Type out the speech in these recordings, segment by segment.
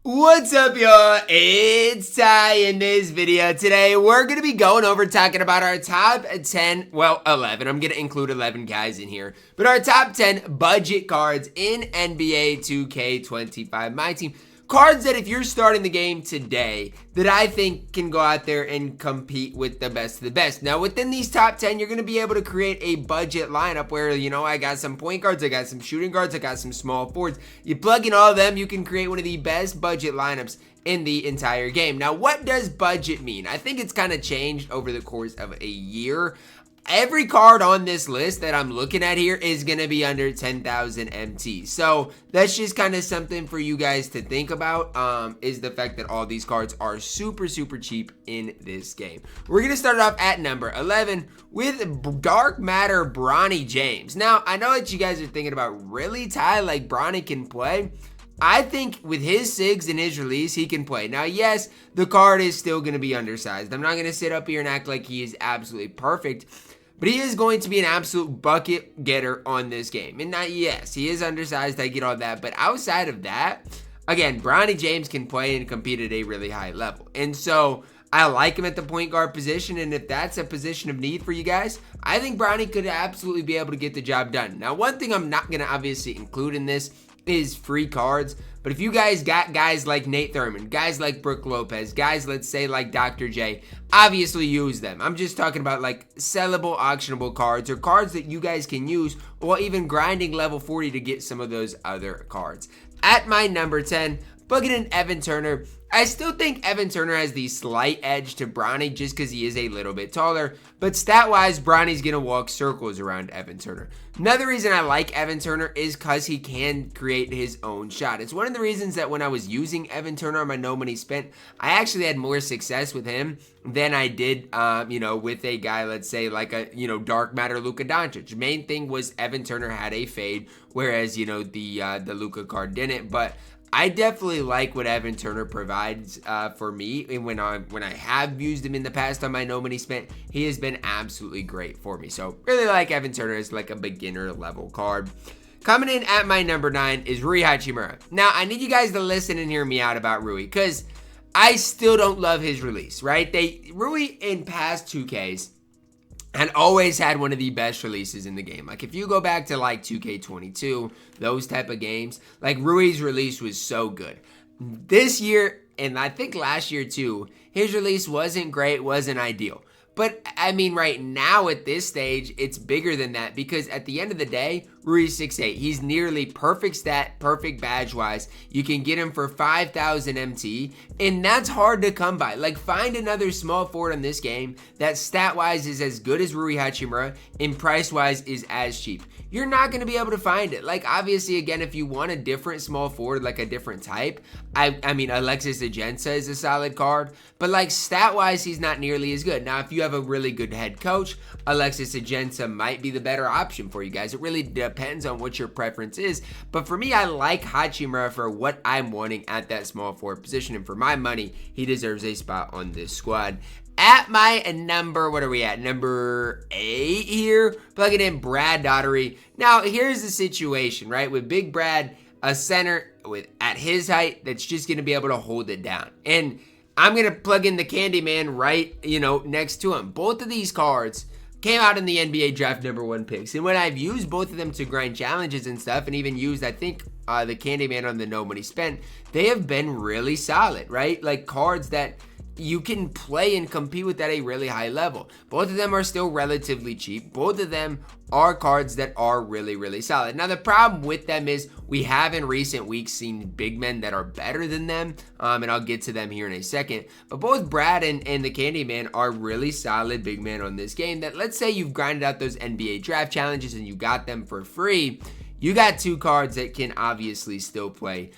What's up, y'all? It's Ty. In this video today, we're going to be going over talking about our top 10, well, 11. I'm going to include 11 guys in here. But our top 10 budget cards in NBA 2K25 MyTEAM. Cards that if you're starting the game today, that I think can go out there and compete with the best of the best. Now, within these top 10, you're going to be able to create a budget lineup where, you know, I got some point guards, I got some shooting guards, I got some small forwards. You plug in all of them, you can create one of the best budget lineups in the entire game. Now, what does budget mean? I think it's kind of changed over the course of a year. Every card on this list that I'm looking at here is going to be under 10,000 MT. So that's just kind of something for you guys to think about, is the fact that all these cards are super cheap in this game. We're going to start off at number 11 with Dark Matter Bronny James. Now, I know that you guys are thinking about, really, Ty, like Bronny can play? I think with his SIGs and his release, he can play. Now, yes, the card is still going to be undersized. I'm not going to sit up here and act like he is absolutely perfect, but he is going to be an absolute bucket getter on this game. And yes, he is undersized, I get all that. But outside of that, again, Bronny James can play and compete at a really high level. And so I like him at the point guard position. And if that's a position of need for you guys, I think Bronny could absolutely be able to get the job done. Now, one thing I'm not going to obviously include in this is free cards. But if you guys got guys like Nate Thurman, guys like Brook Lopez, guys, let's say like Dr. J, obviously use them. I'm just talking about like sellable, auctionable cards or cards that you guys can use, or even grinding level 40 to get some of those other cards. At my number 10, plugging in Evan Turner. I still think Evan Turner has the slight edge to Bronny just because he is a little bit taller, but stat-wise, Bronny's going to walk circles around Evan Turner. Another reason I like Evan Turner is because he can create his own shot. It's one of the reasons that when I was using Evan Turner on my No Money Spent, I actually had more success with him than I did, with a guy, let's say, like a, Dark Matter Luka Doncic. The main thing was Evan Turner had a fade, whereas, the Luka card didn't, but I definitely like what Evan Turner provides for me, and when I have used him in the past on my No Money Spent, he has been absolutely great for me. So really like Evan Turner as like a beginner level card. Coming in at my number 9 is Rudy Fernandez. Now, I need you guys to listen and hear me out about Rui, because I still don't love his release, right? Rui in past 2Ks and always had one of the best releases in the game. Like, if you go back to, like, 2K22, those type of games, like, Rui's release was so good. This year, and I think last year, too, his release wasn't great, wasn't ideal. But, I mean, right now at this stage, it's bigger than that because at the end of the day, Rui's 6'8". He's nearly perfect stat, perfect badge-wise. You can get him for 5,000 MT, and that's hard to come by. Like, find another small forward in this game that stat-wise is as good as Rui Hachimura and price-wise is as cheap. You're not going to be able to find it. Like, obviously, again, if you want a different small forward, like a different type, I mean, Alexis Agensa is a solid card, but, like, stat-wise, he's not nearly as good. Now, if you have a really good head coach, Alexis Agensa might be the better option for you guys. It really depends on what your preference is, but for me, I like Hachimura for what I'm wanting at that small forward position, and for my money, he deserves a spot on this squad. At my number, what are we at? Number 8 here, plugging in Brad Daugherty. Now, here's the situation, right? With Big Brad, a center at his height that's just going to be able to hold it down. And I'm going to plug in the Candyman right, next to him. Both of these cards came out in the NBA draft #1 picks. And when I've used both of them to grind challenges and stuff, and even used, I think, the Candyman on the No Money Spent, they have been really solid, right? Like cards that you can play and compete with at a really high level. Both of them are still relatively cheap. Both of them are cards that are really solid. Now, the problem with them is we have in recent weeks seen big men that are better than them, and I'll get to them here in a second. But both Brad and the Candyman are really solid big men on this game that, let's say you've grinded out those NBA draft challenges and you got them for free. You got two cards that can obviously still play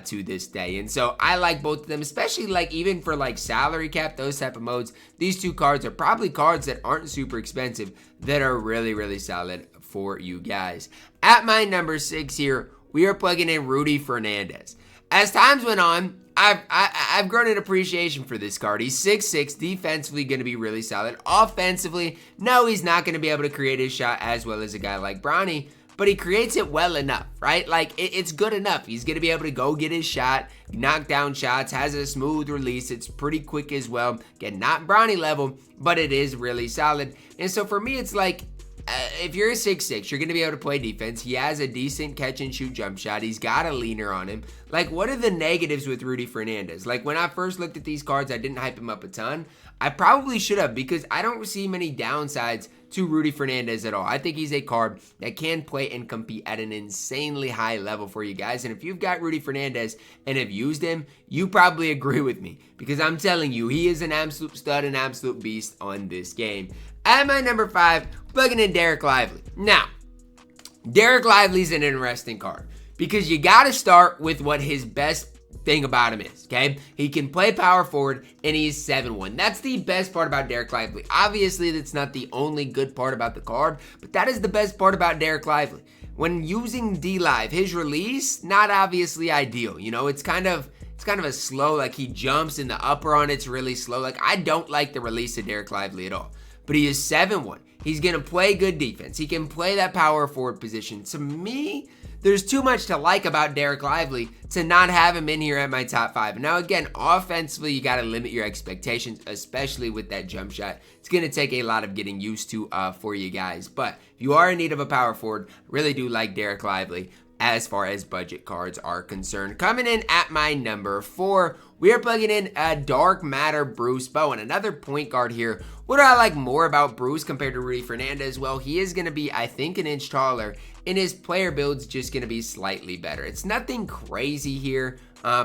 to this day. And so I like both of them, especially like even for like salary cap, those type of modes. These two cards are probably cards that aren't super expensive that are really solid for you guys. At my number 6 here, we are plugging in Rudy Fernandez. As times went on, I've grown an appreciation for this card. He's 6'6", defensively going to be really solid. Offensively, no, he's not going to be able to create his shot as well as a guy like Bronny. but he creates it well enough, right? Like, it's good enough. He's going to be able to go get his shot, knock down shots, has a smooth release. It's pretty quick as well. Again, not Bronny level, but it is really solid. And so for me, it's like, if you're a 6'6", you're going to be able to play defense. He has a decent catch and shoot jump shot. He's got a leaner on him. Like, what are the negatives with Rudy Fernandez? Like, when I first looked at these cards, I didn't hype him up a ton. I probably should have, because I don't see many downsides to Rudy Fernandez at all. I think he's a card that can play and compete at an insanely high level for you guys. And if you've got Rudy Fernandez and have used him, you probably agree with me, because I'm telling you, he is an absolute stud, an absolute beast on this game. At my number 5, plugging in Dereck Lively. Now, Dereck Lively's an interesting card, because you got to start with what his best thing about him is, okay? He can play power forward, and he's 7'1". That's the best part about Dereck Lively. Obviously, that's not the only good part about the card, but that is the best part about Dereck Lively. When using D-Live, his release, not obviously ideal. You know, it's kind of a slow, like he jumps and the upper on it's really slow. Like, I don't like the release of Dereck Lively at all. But he is 7'1". He's going to play good defense. He can play that power forward position. To me, there's too much to like about Dereck Lively to not have him in here at my top 5. Now, again, offensively, you got to limit your expectations, especially with that jump shot. It's going to take a lot of getting used to for you guys. But if you are in need of a power forward, I really do like Dereck Lively as far as budget cards are concerned. Coming in at my number 4, we are plugging in a Dark Matter Bruce Bowen, another point guard here. What do I like more about Bruce compared to Rudy Fernandez? Well, he is going to be, I think, an inch taller, and his player build's just going to be slightly better. It's nothing crazy here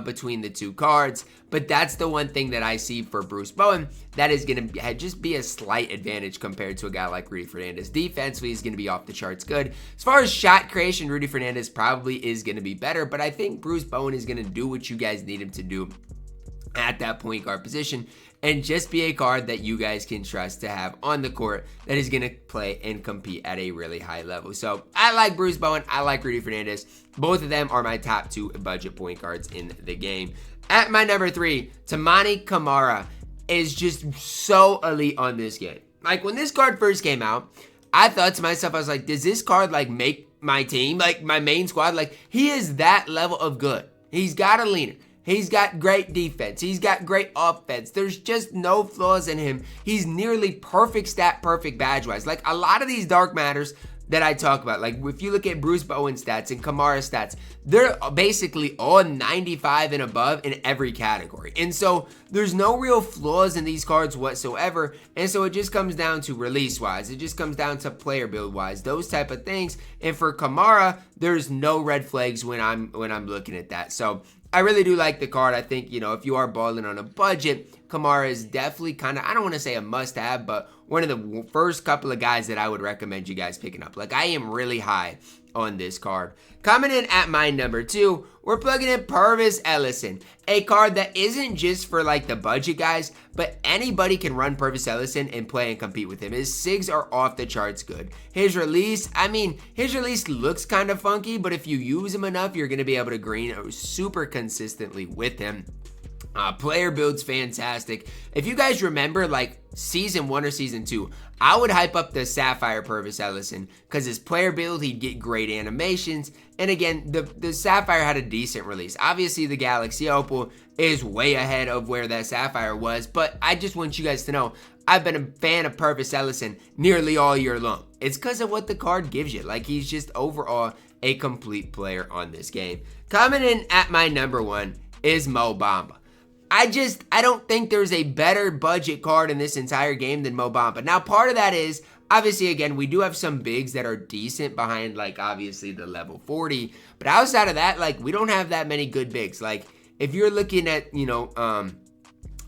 between the two cards, but that's the one thing that I see for Bruce Bowen that is going to just be a slight advantage compared to a guy like Rudy Fernandez. Defensively, he's going to be off the charts good. As far as shot creation, Rudy Fernandez probably is going to be better, but I think Bruce Bowen is going to do what you guys need him to do at that point guard position, and just be a card that you guys can trust to have on the court that is going to play and compete at a really high level. So I like Bruce Bowen. I like Rudy Fernandez. Both of them are my top 2 budget point guards in the game. At my number 3, Toumani Camara is just so elite on this game. Like, when this card first came out, I thought to myself, I was like, does this card like make my team, like my main squad? Like, he is that level of good. He's got a leaner. He's got great defense. He's got great offense. There's just no flaws in him. He's nearly perfect stat, perfect badge-wise. Like, a lot of these dark matters that I talk about, like if you look at Bruce Bowen stats and Kamara stats, they're basically all 95 and above in every category. And so there's no real flaws in these cards whatsoever. And so it just comes down to release-wise. It just comes down to player build-wise, those type of things. And for Kamara, there's no red flags when I'm looking at that. So I really do like the card. I think, you know, if you are balling on a budget, Kamara is definitely kind of, I don't want to say a must-have, but one of the first couple of guys that I would recommend you guys picking up. Like, I am really high on this card. Coming in at my number 2, we're plugging in Pervis Ellison, a card that isn't just for like the budget guys, but anybody can run Pervis Ellison and play and compete with him. His SIGs are off the charts good. His release, his release looks kind of funky, but if you use him enough, you're going to be able to green super consistently with him. Player build's fantastic. If you guys remember, like season 1 or season 2, I would hype up the Sapphire Pervis Ellison because his player build, he'd get great animations. And again, the Sapphire had a decent release. Obviously, the Galaxy Opal is way ahead of where that Sapphire was, but I just want you guys to know, I've been a fan of Pervis Ellison nearly all year long. It's because of what the card gives you. Like, he's just overall a complete player on this game. Coming in at my number 1 is Mo Bamba. I don't think there's a better budget card in this entire game than Mo Bamba. Now, part of that is, obviously, again, we do have some bigs that are decent behind, like, obviously, the level 40. But outside of that, like, we don't have that many good bigs. Like, if you're looking at, you know,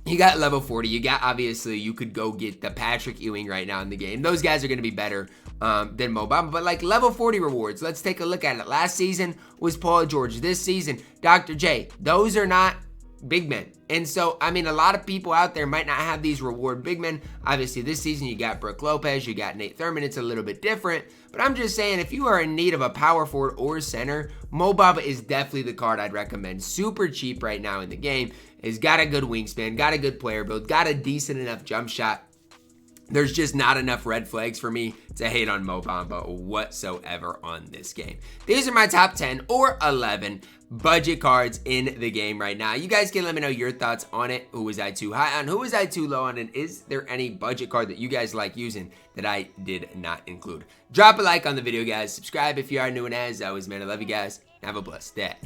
you got level 40. You got, obviously, you could go get the Patrick Ewing right now in the game. Those guys are going to be better than Mo Bamba. But, like, level 40 rewards, let's take a look at it. Last season was Paul George. This season, Dr. J. Those are not big men. And so, I mean, a lot of people out there might not have these reward big men. Obviously, this season, you got Brook Lopez, you got Nate Thurman. It's a little bit different. But I'm just saying, if you are in need of a power forward or center, Mo Bamba is definitely the card I'd recommend. Super cheap right now in the game. He's got a good wingspan, got a good player build, got a decent enough jump shot. There's just not enough red flags for me to hate on Mo Bamba whatsoever on this game. These are my top 10 or 11 budget cards in the game right now. You guys can let me know your thoughts on it. Who was I too high on? Who was I too low on? And is there any budget card that you guys like using that I did not include? Drop a like on the video, guys. Subscribe if you are new, and as always, man, I love you guys. Have a blessed day.